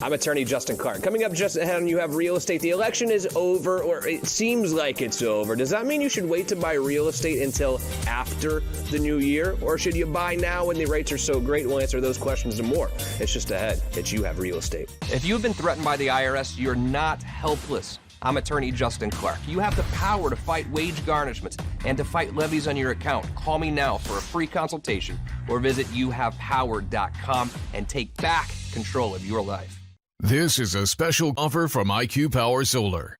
I'm attorney Justin Clark. Coming up just ahead on You Have Real Estate, the election is over, or it seems like it's over. Does that mean you should wait to buy real estate until after the new year? Or should you buy now when the rates are so great? We'll answer those questions and more. It's just ahead. It's You Have Real Estate. If you've been threatened by the IRS, you're not helpless. I'm attorney Justin Clark. You have the power to fight wage garnishments and to fight levies on your account. Call me now for a free consultation or visit youhavepower.com and take back control of your life. This is a special offer from IQ Power Solar.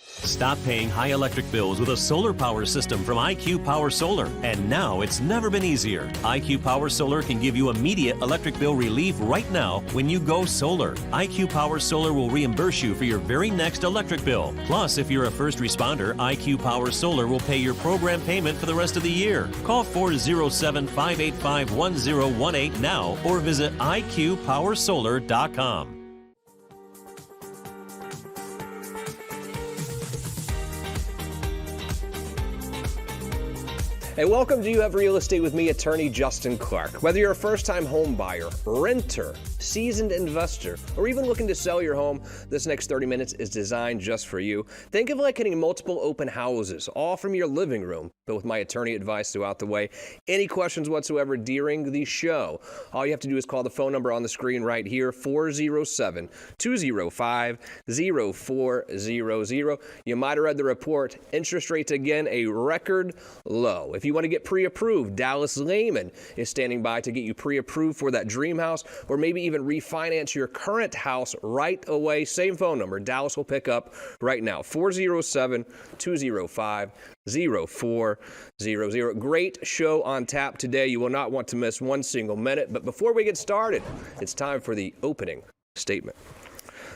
Stop paying high electric bills with a solar power system from IQ Power Solar. And now it's never been easier. IQ Power Solar can give you immediate electric bill relief right now when you go solar. IQ Power Solar will reimburse you for your very next electric bill. Plus, if you're a first responder, IQ Power Solar will pay your program payment for the rest of the year. Call 407-585-1018 now or visit iqpowersolar.com. Hey, welcome to You Have Real Estate with me, attorney Justin Clark. Whether you're a first-time home buyer, renter, seasoned investor, or even looking to sell your home, this next 30 minutes is designed just for you. Think of it like getting multiple open houses, all from your living room, but with my attorney advice throughout the way. Any questions whatsoever during the show, all you have to do is call the phone number on the screen right here, 407-205-0400. You might have read the report. Interest rates, again, a record low. If you want to get pre-approved, Dallas Lehman is standing by to get you pre-approved for that dream house, or maybe even refinance your current house right away. Same phone number. Dallas will pick up right now, 407-205-0400. Great show on tap today. You will not want to miss one single minute. But before we get started, it's time for the opening statement.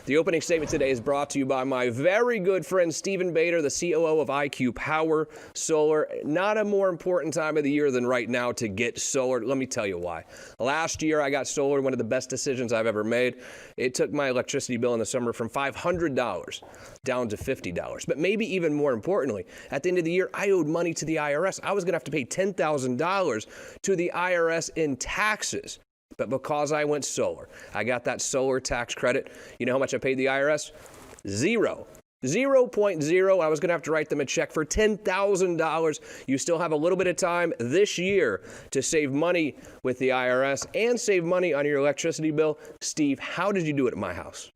The opening statement today is brought to you by my very good friend, Stephen Bader, the COO of IQ Power Solar. Not a more important time of the year than right now to get solar. Let me tell you why. Last year, I got solar, one of the best decisions I've ever made. It took my electricity bill in the summer from $500 down to $50. But maybe even more importantly, at the end of the year, I owed money to the IRS. I was going to have to pay $10,000 to the IRS in taxes. But because I went solar, I got that solar tax credit. You know how much I paid the IRS? Zero. 0.0. I was going to have to write them a check for $10,000. You still have a little bit of time this year to save money with the IRS and save money on your electricity bill. Steve, how did you do it at my house?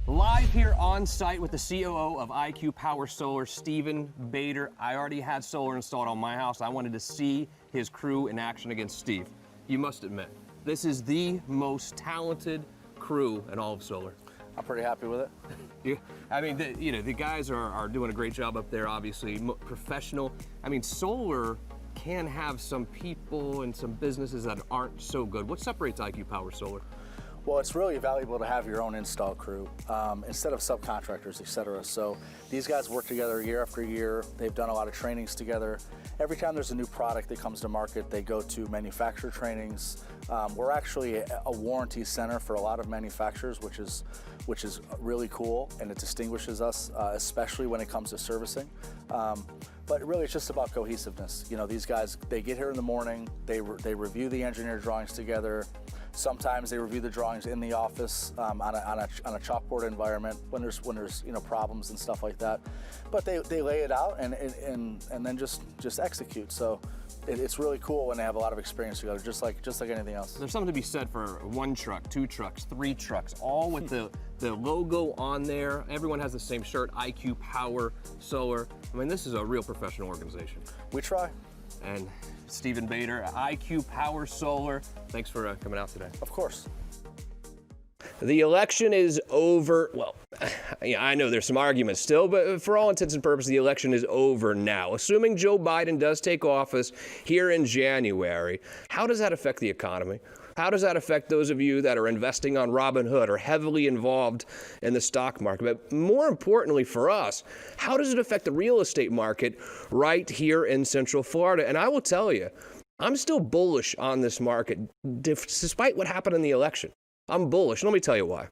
Live here on site with the COO of IQ Power Solar, Stephen Bader. I already had solar installed on my house. I wanted to see his crew in action against Steve. You must admit, this is the most talented crew in all of solar. I'm pretty happy with it. The guys are doing a great job up there, obviously, professional. I mean, solar can have some people and some businesses that aren't so good. What separates IQ Power Solar? Well, it's really valuable to have your own install crew instead of subcontractors, et cetera. So these guys work together year after year. They've done a lot of trainings together. Every time there's a new product that comes to market, they go to manufacturer trainings. We're actually a warranty center for a lot of manufacturers, which is really cool, and it distinguishes us, especially when it comes to servicing. But really, it's just about cohesiveness. You know, these guys, they get here in the morning, they review the engineer drawings together. Sometimes they review the drawings in the office on a chalkboard environment when there's problems and stuff like that. But they lay it out and then just execute. So it's really cool when they have a lot of experience together, just like anything else. There's something to be said for one truck, two trucks, three trucks, all with the logo on there. Everyone has the same shirt, IQ Power Solar. I mean, this is a real professional organization. We try. And Stephen Bader, IQ Power Solar. Thanks for coming out today. Of course. The election is over. Well, I know there's some arguments still, but for all intents and purposes, the election is over now. Assuming Joe Biden does take office here in January, how does that affect the economy? How does that affect those of you that are investing on Robinhood or heavily involved in the stock market? But more importantly for us, how does it affect the real estate market right here in Central Florida? And I will tell you, I'm still bullish on this market, despite what happened in the election. I'm bullish. Let me tell you why.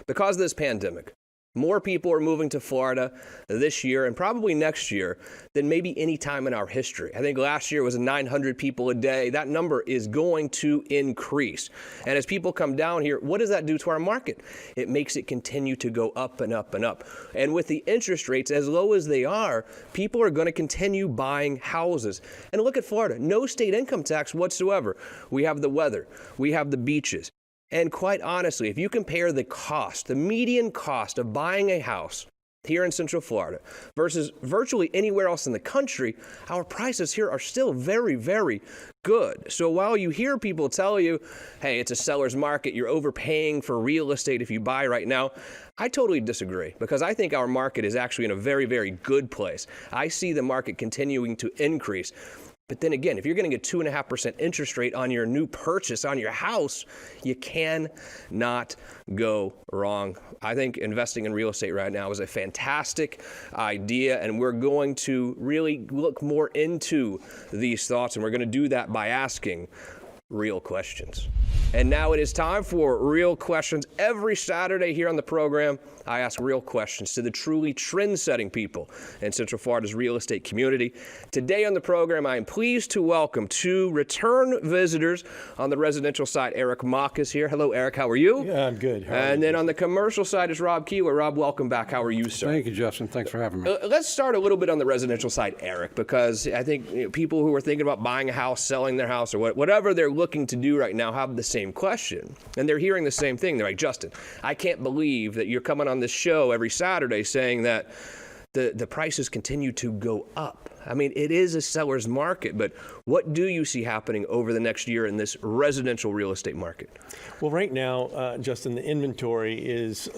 Because of this pandemic, More people are moving to Florida this year and probably next year than maybe any time in our history. I think last year was 900 people a day. That number is going to increase. And as people come down here, what does that do to our market? It makes it continue to go up and up and up. And with the interest rates as low as they are, people are going to continue buying houses. And look at Florida, no state income tax whatsoever. We have the weather, we have the beaches. And quite honestly, if you compare the cost, the median cost of buying a house here in Central Florida versus virtually anywhere else in the country, our prices here are still very, very good. So while you hear people tell you, hey, it's a seller's market, you're overpaying for real estate if you buy right now, I totally disagree, because I think our market is actually in a very, very good place. I see the market continuing to increase. But then again, if you're getting a 2.5% interest rate on your new purchase on your house, you cannot go wrong. I think investing in real estate right now is a fantastic idea, and we're going to really look more into these thoughts, and we're going to do that by asking real questions. And now it is time for Real Questions. Every Saturday here on the program, I ask real questions to the truly trend-setting people in Central Florida's real estate community. Today on the program, I am pleased to welcome two return visitors. On the residential side, Eric Mock is here. Hello, Eric. How are you? Yeah, I'm good. And then on the commercial side is Rob Keeler. Rob, welcome back. How are you, sir? Thank you, Justin. Thanks for having me. Let's start a little bit on the residential side, Eric, because I think people who are thinking about buying a house, selling their house, or whatever they're looking to do right now have the same question. And they're hearing the same thing. They're like, Justin, I can't believe that you're coming on this show every Saturday saying that the prices continue to go up. I mean, it is a seller's market, but what do you see happening over the next year in this residential real estate market? Well, right now, Justin, the inventory is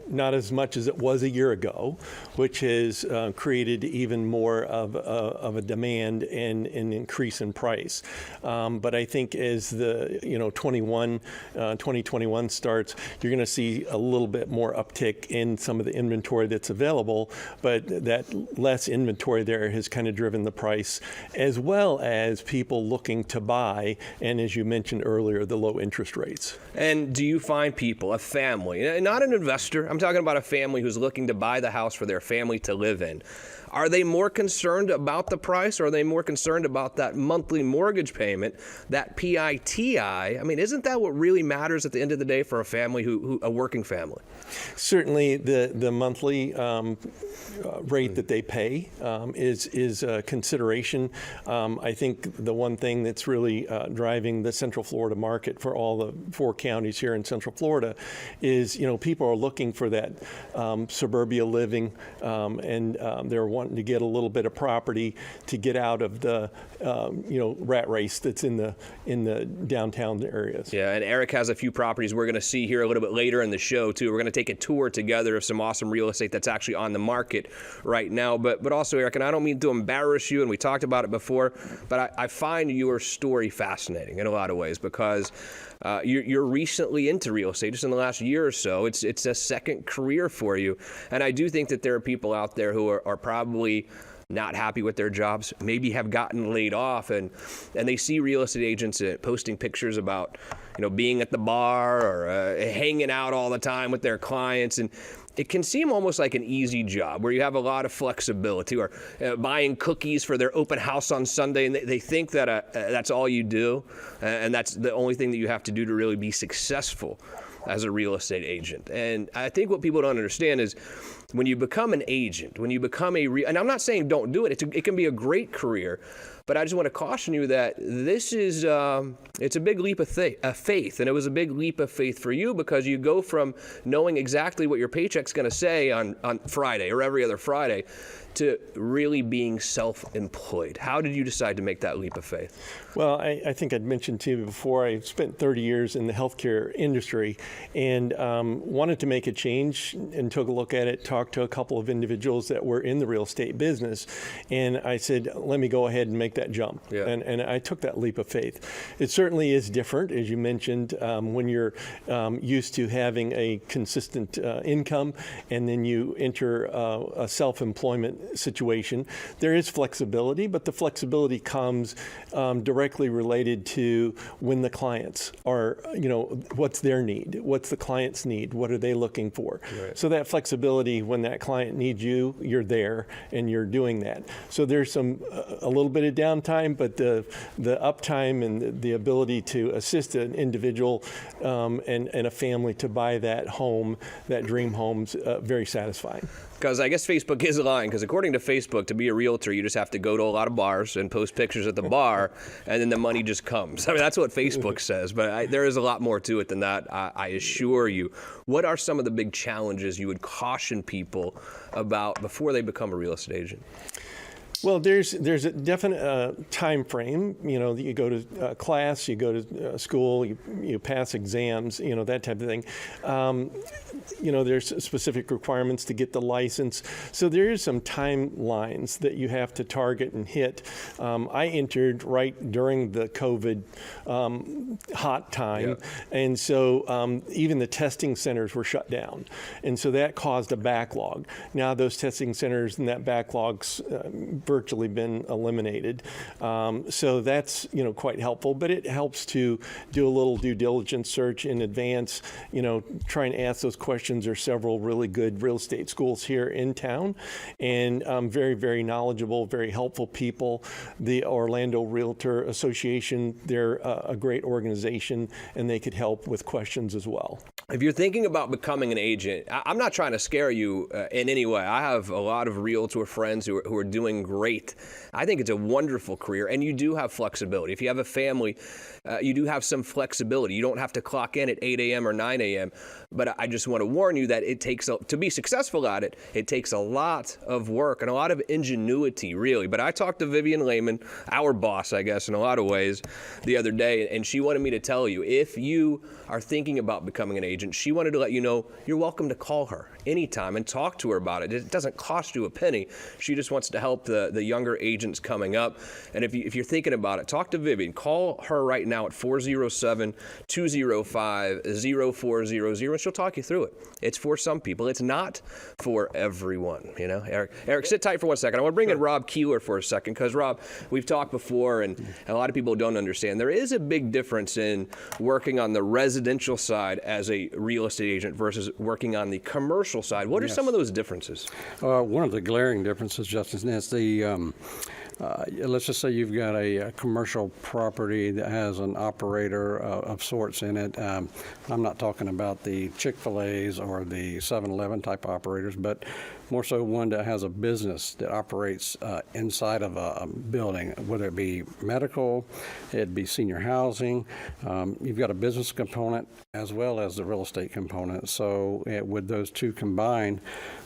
not as much as it was a year ago, which has created even more of a demand and an increase in price. But I think as the 2021 starts, you're going to see a little bit more uptick in some of the inventory that's available, but that less inventory there has kind of driven the price, as well as people looking to buy, and as you mentioned earlier, the low interest rates. And do you find people, a family, not an investor, I'm talking about a family who's looking to buy the house for their family to live in, are they more concerned about the price, or are they more concerned about that monthly mortgage payment, that PITI? I mean, isn't that what really matters at the end of the day for a family, a working family? Certainly, the monthly rate that they pay is a consideration. I think the one thing that's really driving the Central Florida market for all the 4 counties here in Central Florida is, people are looking for that suburbia living, and they're wanting to get a little bit of property to get out of the rat race that's in the downtown areas. Yeah, and Eric has a few properties we're going to see here a little bit later in the show too. We're going to take a tour together of some awesome real estate that's actually on the market right now. But also, Eric, and I don't mean to embarrass you, and we talked about it before, but I find your story fascinating in a lot of ways, because you're recently into real estate, just in the last year or so. It's a second career for you. And I do think that there are people out there who are probably not happy with their jobs, maybe have gotten laid off, and they see real estate agents posting pictures about, being at the bar or hanging out all the time with their clients, and it can seem almost like an easy job where you have a lot of flexibility, or buying cookies for their open house on Sunday, and they think that that's all you do, and that's the only thing that you have to do to really be successful as a real estate agent. And I think what people don't understand is when you become an agent, when you become and I'm not saying don't do it, it can be a great career, but I just want to caution you that this is, it's a big leap of faith, and it was a big leap of faith for you, because you go from knowing exactly what your paycheck's going to say on Friday or every other Friday to really being self-employed. How did you decide to make that leap of faith? Well, I think I'd mentioned to you before, I spent 30 years in the healthcare industry and wanted to make a change, and took a look at it, talked to a couple of individuals that were in the real estate business, and I said, let me go ahead and make that jump. Yeah. And I took that leap of faith. It certainly is different, as you mentioned, when you're used to having a consistent income and then you enter a self-employment situation. There is flexibility, but the flexibility comes directly related to when the clients are, what's their need? What's the client's need? What are they looking for? Right. So that flexibility, when that client needs you, you're there and you're doing that. So there's a little bit of downtime, but the uptime and the ability to assist an individual and a family to buy that home, that dream home's very satisfying. Because I guess Facebook is lying, because according to Facebook, to be a realtor, you just have to go to a lot of bars and post pictures at the bar, and then the money just comes. I mean, that's what Facebook says, but there is a lot more to it than that, I assure you. What are some of the big challenges you would caution people about before they become a real estate agent? Well, there's a definite time frame. You go to class, you go to school, you pass exams, that type of thing. There's specific requirements to get the license. So there is some timelines that you have to target and hit. I entered right during the COVID hot time, and so even the testing centers were shut down, and so that caused a backlog. Now those testing centers and that backlog's virtually been eliminated. So that's, quite helpful, but it helps to do a little due diligence search in advance, try and ask those questions. There's several really good real estate schools here in town, and very, very knowledgeable, very helpful people. The Orlando Realtor Association, they're a great organization, and they could help with questions as well. If you're thinking about becoming an agent, I'm not trying to scare you in any way. I have a lot of realtor friends who are doing great. I think it's a wonderful career, and you do have flexibility. If you have a family, you do have some flexibility. You don't have to clock in at 8 a.m. or 9 a.m., but I just want to warn you that it takes, to be successful at it, it takes a lot of work and a lot of ingenuity, really. But I talked to Vivian Lehman, our boss, I guess, in a lot of ways, the other day, and she wanted me to tell you, if you are thinking about becoming an agent, she wanted to let you know you're welcome to call her anytime and talk to her about it. It doesn't cost you a penny. She just wants to help the younger agents coming up. And if you're thinking about it, talk to Vivian. Call her right now at 407-205-0400, and she'll talk you through it. It's for some people. It's not for everyone. Eric, sit tight for 1 second. I want to bring in Rob Keeler for a second, because Rob, we've talked before, and a lot of people don't understand. There is a big difference in working on the residential side as a real estate agent versus working on the commercial side. What are some of those differences? One of the glaring differences, Justin, is the let's just say you've got a commercial property that has an operator of sorts in it. I'm not talking about the Chick-fil-A's or the 7-Eleven type operators, but more so one that has a business that operates inside of a building, whether it be medical, it'd be senior housing. You've got a business component as well as the real estate component. So with those two combined,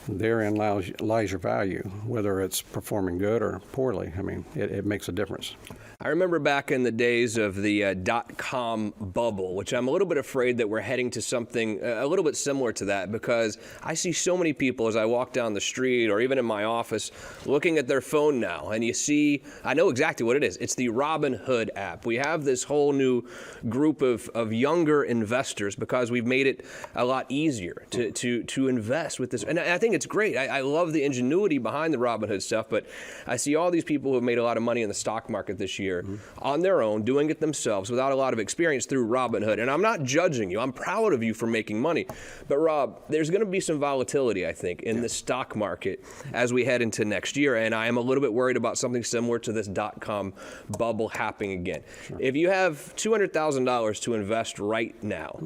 therein lies your value, whether it's performing good or poorly. I mean, it makes a difference. I remember back in the days of the .com bubble, which I'm a little bit afraid that we're heading to something a little bit similar to that, because I see so many people as I walk down the street or even in my office looking at their phone now, and you see, I know exactly what it is. It's the Robinhood app. We have this whole new group of younger investors because we've made it a lot easier to invest with this. And I think it's great. I love the ingenuity behind the Robinhood stuff, but I see all these people who have made a lot of money in the stock market this year on their own, doing it themselves without a lot of experience through Robinhood. And I'm not judging you. I'm proud of you for making money. But Rob, there's going to be some volatility, I think, in the stock market as we head into next year. And I am a little bit worried about something similar to this .com bubble happening again. Sure. If you have $200,000 to invest right now,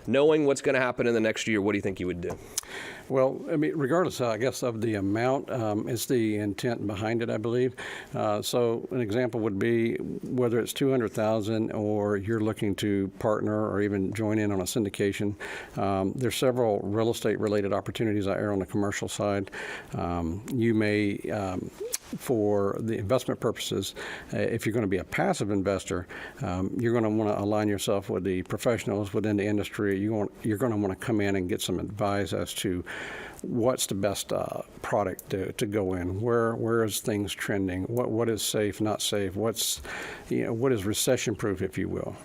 knowing what's going to happen in the next year, what do you think you would do? Well, I mean, regardless, I guess, of the amount, it's the intent behind it, I believe. So an example would be whether it's $200,000 or you're looking to partner or even join in on a syndication. There's several real estate related opportunities out there on the commercial side. You may for the investment purposes, if you're going to be a passive investor, you're going to want to align yourself with the professionals within the industry. You're going to want to come in and get some advice as to what's the best product to go in. Where is things trending? What is safe, not safe? What is recession-proof, if you will?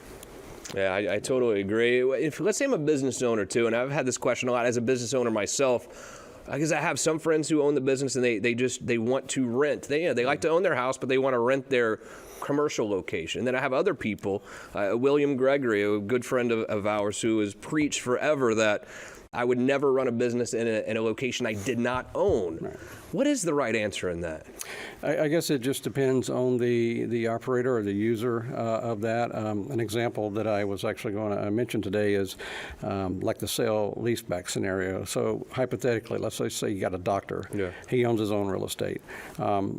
Yeah, I totally agree. Let's say I'm a business owner too, and I've had this question a lot as a business owner myself. Because I have some friends who own the business and they want to rent. They like to own their house, but they want to rent their commercial location. And then I have other people, William Gregory, a good friend of ours, who has preached forever that I would never run a business in a location I did not own. Right. What is the right answer in that? I guess it just depends on the operator or the user of that. An example that I was actually going to mention today is like the sale leaseback scenario. So hypothetically, let's say you got a doctor. Yeah. He owns his own real estate.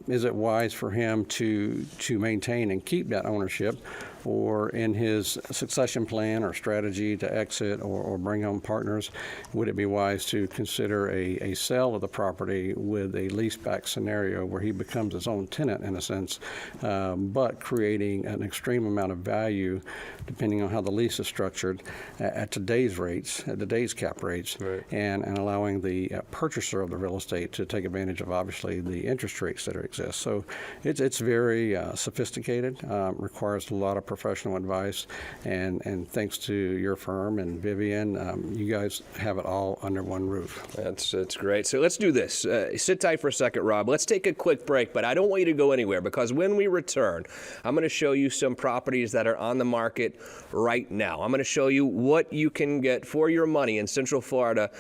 Is it wise for him to maintain and keep that ownership? Or in his succession plan or strategy to exit or bring on partners, would it be wise to consider a sale of the property with a leaseback scenario where he becomes his own tenant in a sense, but creating an extreme amount of value depending on how the lease is structured at today's rates, at today's cap rates, right. and allowing the purchaser of the real estate to take advantage of obviously the interest rates that exist. So it's very sophisticated, requires a lot of professional advice, and thanks to your firm and Vivian, you guys have it all under one roof. That's great. So let's do this. Sit tight for a second, Rob. Let's take a quick break, but I don't want you to go anywhere because when we return, I'm going to show you some properties that are on the market right now. I'm going to show you what you can get for your money in Central Florida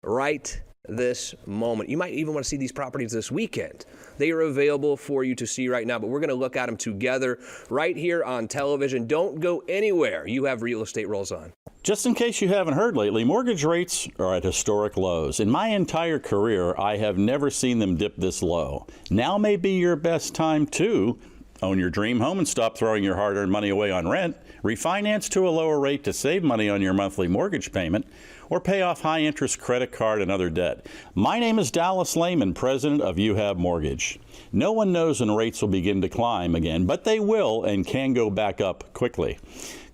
right this moment. You might even want to see these properties this weekend. They are available for you to see right now, but we're going to look at them together right here on television. Don't go anywhere. You have Real Estate Rolls On. Just in case you haven't heard lately, mortgage rates are at historic lows. In my entire career, I have never seen them dip this low. Now may be your best time to own your dream home and stop throwing your hard-earned money away on rent, refinance to a lower rate to save money on your monthly mortgage payment, or pay off high-interest credit card and other debt. My name is Dallas Lehman, president of You Have Mortgage. No one knows when rates will begin to climb again, but they will and can go back up quickly.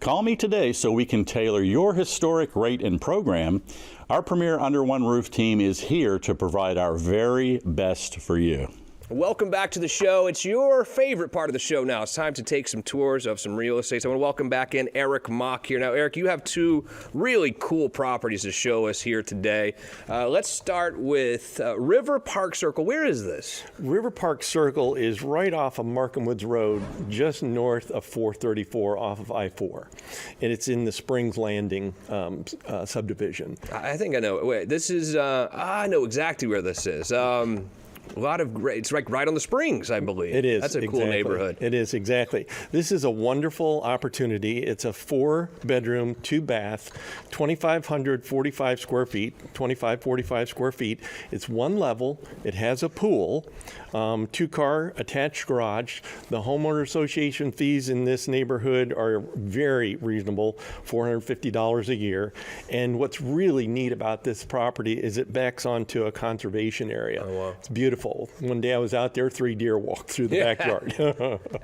Call me today so we can tailor your historic rate and program. Our premier Under One Roof team is here to provide our very best for you. Welcome back to the show. It's your favorite part of the show now. It's time to take some tours of some real estate. So I want to welcome back in Eric Mock here. Now, Eric, you have two really cool properties to show us here today. Let's start with River Park Circle. Where is this? River Park Circle is right off of Markham Woods Road, just north of 434 off of I-4. And it's in the Springs Landing subdivision. I think I know. Wait, this is, I know exactly where this is. A lot of great, it's like right on the Springs, I believe. It is. That's a cool neighborhood. It is, exactly. This is a wonderful opportunity. It's a 4-bedroom, 2-bath, 2,545 square feet, 2,545 square feet. It's one level. It has a pool, 2-car attached garage. The homeowner association fees in this neighborhood are very reasonable, $450 a year. And what's really neat about this property is it backs onto a conservation area. Oh, wow. It's beautiful. One day I was out there, 3 deer walked through the backyard.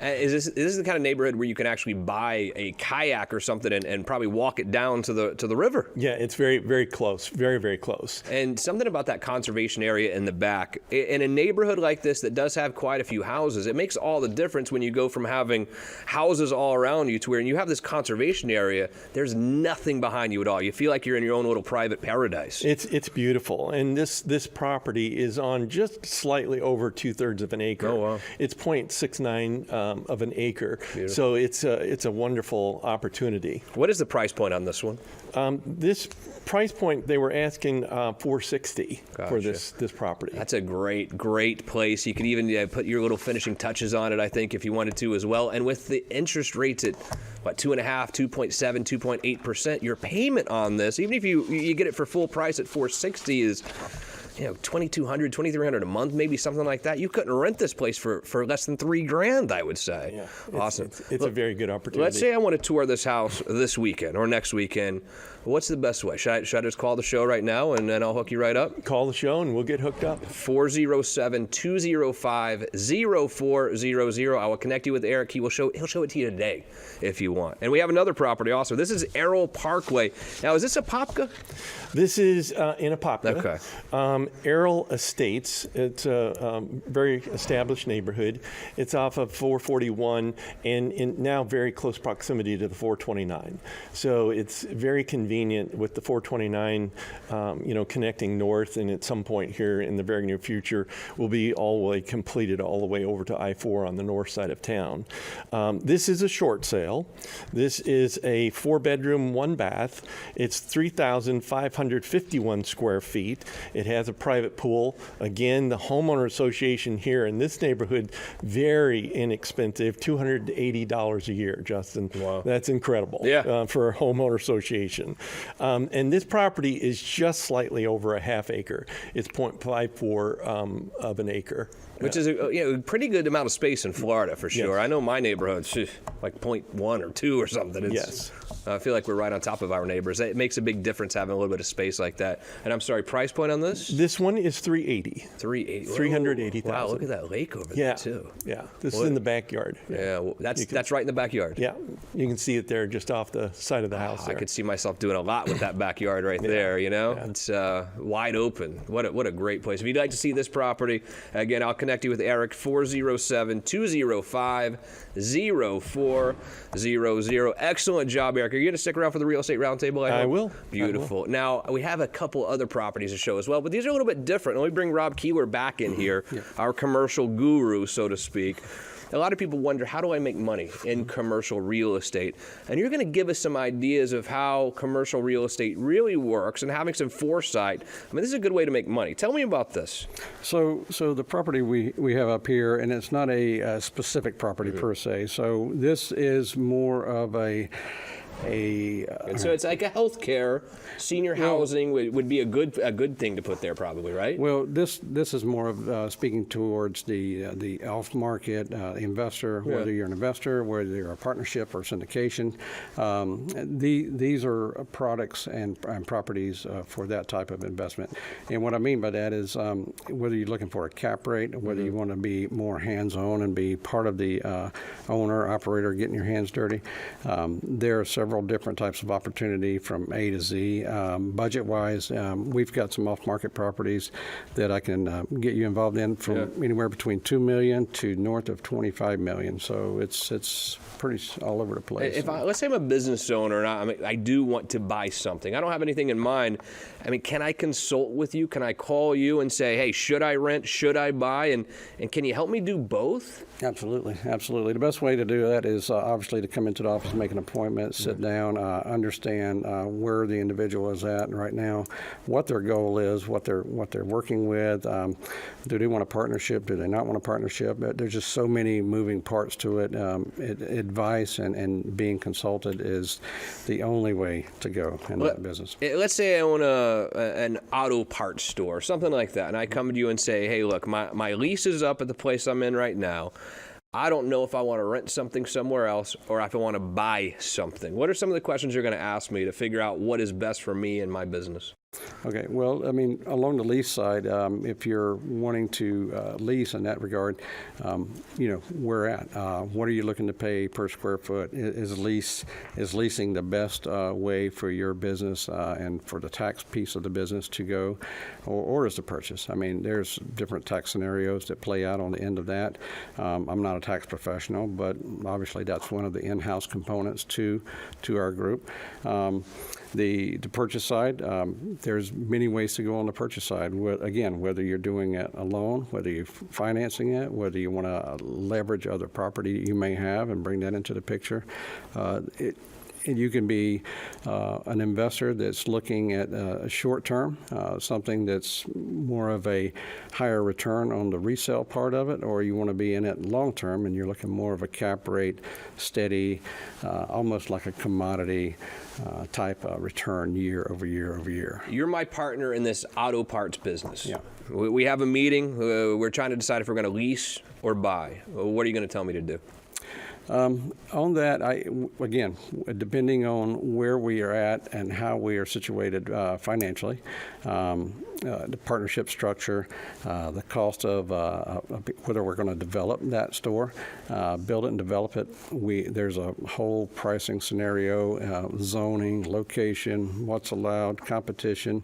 Is this the kind of neighborhood where you can actually buy a kayak or something and probably walk it down to the river? Yeah, it's very, very close. Very, very close. And something about that conservation area in the back. In a neighborhood like this that does have quite a few houses, it makes all the difference when you go from having houses all around you to where you have this conservation area, there's nothing behind you at all. You feel like you're in your own little private paradise. It's beautiful. And this property is on just slightly over 2/3 of an acre. Oh, wow. It's 0.69 of an acre. Beautiful. So it's a wonderful opportunity. What is the price point on this one? This price point, they were asking $460 for this property. That's a great place. You could even put your little finishing touches on it, I think, if you wanted to as well. And with the interest rates at, 2.5%, 2.7%, 2.8%, your payment on this, even if you get it for full price at $460 is $2,200, $2,300 a month, maybe something like that. You couldn't rent this place for less than $3,000, I would say. Yeah, Awesome. It's a very good opportunity. Let's say I want to tour this house this weekend or next weekend. What's the best way? Should I just call the show right now and then I'll hook you right up? Call the show and we'll get hooked up. 407-205-0400. I will connect you with Eric. He'll show it to you today if you want. And we have another property also. This is Errol Parkway. Now, is this a Apopka? This is in Apopka. Okay. Errol Estates. It's a very established neighborhood. It's off of 441 and in now very close proximity to the 429. So it's very convenient with the 429, connecting north, and at some point here in the very near future will be all the way completed all the way over to I-4 on the north side of town. This is a short sale. This is a 4-bedroom, 1-bath. It's 3,551 square feet. It has a private pool. Again, the homeowner association here in this neighborhood, very inexpensive, $280 a year, Justin. Wow. That's incredible for a homeowner association. And this property is just slightly over a half acre. It's 0.54 of an acre. Which is a pretty good amount of space in Florida for sure. Yes. I know my neighborhood's like 0.1 or 2 or something. Yes. I feel like we're right on top of our neighbors. It makes a big difference having a little bit of space like that. And I'm sorry, price point on this? This one is $380,000. $380,000. Wow, look at that lake over there too. Yeah, this is in the backyard. Yeah, well, that's right in the backyard. Yeah, you can see it there just off the side of the house. I could see myself doing a lot with that backyard right there. Yeah. It's wide open. What a great place. If you'd like to see this property, again, I'll connect you with Eric. 407-205-0400. Excellent job, Eric. Are you going to stick around for the Real Estate Roundtable? I will. Beautiful. I will. Now, we have a couple other properties to show as well, but these are a little bit different. Let me bring Rob Keeler back in here, our commercial guru, so to speak. A lot of people wonder, how do I make money in commercial real estate? And you're going to give us some ideas of how commercial real estate really works and having some foresight. I mean, this is a good way to make money. Tell me about this. So the property we have up here, and it's not a specific property per se. So this is more of and so it's like a healthcare, senior housing would be a good thing to put there, probably, right? Well, this is more of speaking towards the off-market investor, whether you're an investor, whether you're a partnership or syndication. These are products and properties for that type of investment. And what I mean by that is whether you're looking for a cap rate, whether you want to be more hands-on and be part of the owner, operator, getting your hands dirty. There are several different types of opportunity from A to Z. Budget-wise, we've got some off-market properties that I can get you involved in from anywhere between $2 million to north of $25 million. So it's pretty all over the place. Let's say I'm a business owner and I do want to buy something. I don't have anything in mind. I mean, can I consult with you? Can I call you and say, hey, should I rent? Should I buy? And can you help me do both? Absolutely. The best way to do that is obviously to come into the office, make an appointment, sit down, understand where the individual is at right now, what their goal is, what they're working with. Do they want a partnership? Do they not want a partnership? There's just so many moving parts to it. Advice and being consulted is the only way to go in that business. Let's say I own an auto parts store, something like that, and I come to you and say, hey, look, my lease is up at the place I'm in right now. I don't know if I want to rent something somewhere else or if I want to buy something. What are some of the questions you're going to ask me to figure out what is best for me and my business? Okay, well, I mean, along the lease side, if you're wanting to lease in that regard, where at? What are you looking to pay per square foot? Is leasing the best way for your business and for the tax piece of the business to go, or is the purchase? I mean, there's different tax scenarios that play out on the end of that. I'm not a tax professional, but obviously that's one of the in-house components to our group. The purchase side, there's many ways to go on the purchase side. Again, whether you're doing it alone, whether you're financing it, whether you want to leverage other property you may have and bring that into the picture. You can be an investor that's looking at a short term, something that's more of a higher return on the resale part of it, or you want to be in it long term and you're looking more of a cap rate, steady, almost like a commodity type return year over year over year. You're my partner in this auto parts business. Yeah. We have a meeting. We're trying to decide if we're going to lease or buy. What are you going to tell me to do? On that, again, depending on where we are at and how we are situated financially, the partnership structure, the cost of whether we're going to develop that store, build it and develop it. There's a whole pricing scenario, zoning, location, what's allowed, competition.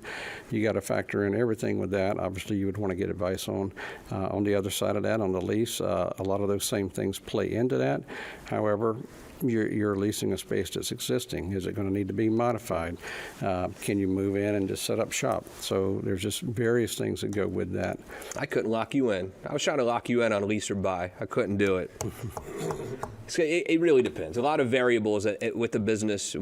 You got to factor in everything with that. Obviously, you would want to get advice on the other side of that, on the lease. A lot of those same things play into that. However, you're leasing a space that's existing. Is it going to need to be modified? Can you move in and just set up shop? So there's just various things that go with that. I couldn't lock you in. I was trying to lock you in on lease or buy. I couldn't do it. It really depends. A lot of variables with the business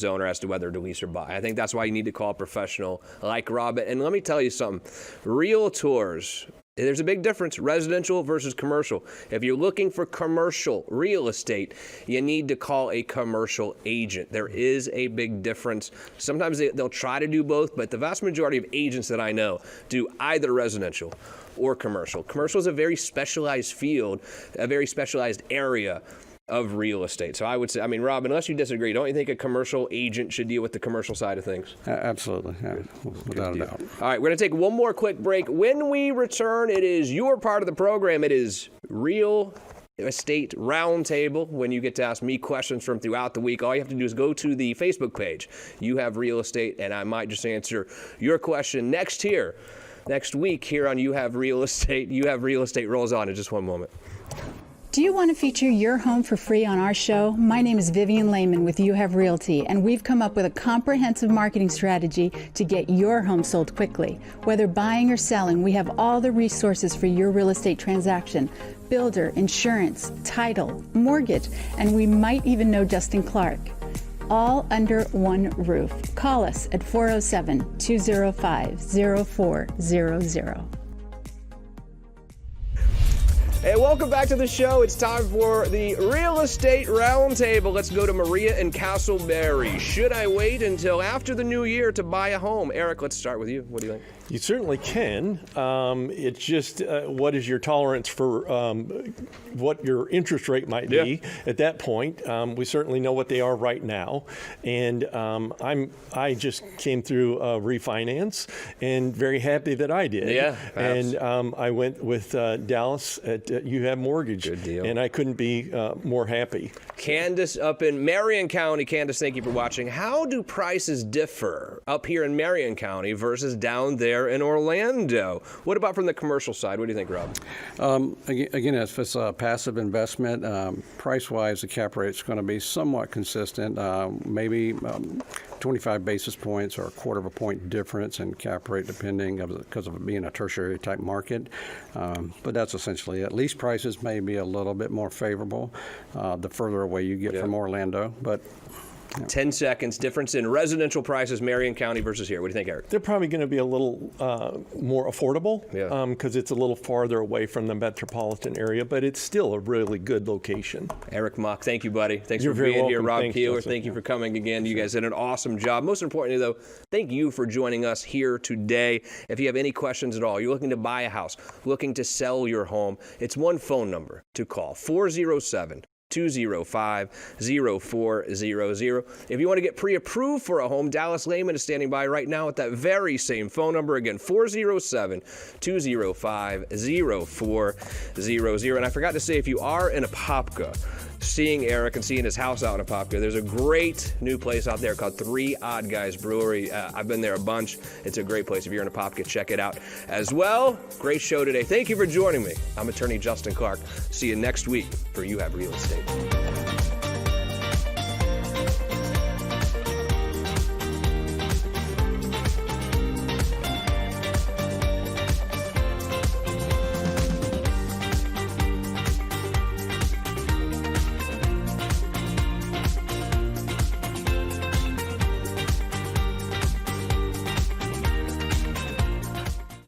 owner as to whether to lease or buy. I think that's why you need to call a professional like Rob. And let me tell you something. Realtors, there's a big difference, residential versus commercial. If you're looking for commercial real estate, you need to call a commercial agent. There is a big difference. Sometimes they'll try to do both, but the vast majority of agents that I know do either residential or commercial. Commercial is a very specialized field, a very specialized area of real estate. So I would say, Rob, unless you disagree, don't you think a commercial agent should deal with the commercial side of things? Absolutely, yeah, without a doubt. All right, we're going to take one more quick break. When we return, it is your part of the program. It is Real Estate Roundtable, when you get to ask me questions from throughout the week. All you have to do is go to the Facebook page. You Have Real Estate, and I might just answer your question next week here on You Have Real Estate. You Have Real Estate rolls on in just one moment. Do you want to feature your home for free on our show? My name is Vivian Lehman with You Have Realty, and we've come up with a comprehensive marketing strategy to get your home sold quickly. Whether buying or selling, we have all the resources for your real estate transaction: builder, insurance, title, mortgage, and we might even know Justin Clark. All under one roof. Call us at 407-205-0400. Hey, welcome back to the show. It's time for the Real Estate Roundtable. Let's go to Maria in Castleberry. Should I wait until after the new year to buy a home? Eric, let's start with you. What do you think? You certainly can. It's just what is your tolerance for what your interest rate might be at that point. We certainly know what they are right now. And I just came through a refinance and very happy that I did. Yeah, and I went with Dallas at You Have Mortgage. Good deal. And I couldn't be more happy. Candace up in Marion County. Candace, thank you for watching. How do prices differ up here in Marion County versus down there in Orlando? What about from the commercial side? What do you think, Rob? Again, if it's a passive investment, price-wise, the cap rate's going to be somewhat consistent, maybe 25 basis points or a quarter of a point difference in cap rate, depending because of it being a tertiary type market. But that's essentially it. Lease prices may be a little bit more favorable the further away you get from Orlando, but 10 seconds. Difference in residential prices, Marion County versus here. What do you think, Eric? They're probably going to be a little more affordable because it's a little farther away from the metropolitan area, but it's still a really good location. Eric Mock, thank you, buddy. Thanks You're for very being here. welcome. Rob Thanks, Keeler, Justin. thank you for coming again. You guys did an awesome job. Most importantly, though, thank you for joining us here today. If you have any questions at all, you're looking to buy a house, looking to sell your home, it's one phone number to call, 407-205-0400. If you want to get pre-approved for a home, Dallas Lehman is standing by right now at that very same phone number. Again, 407-205-0400. And I forgot to say, if you are in Apopka, seeing Eric and seeing his house out in Apopka, there's a great new place out there called Three Odd Guys Brewery. I've been there a bunch. It's a great place. If you're in Apopka, check it out as well. Great show today. Thank you for joining me. I'm attorney Justin Clark. See you next week for You Have Real Estate.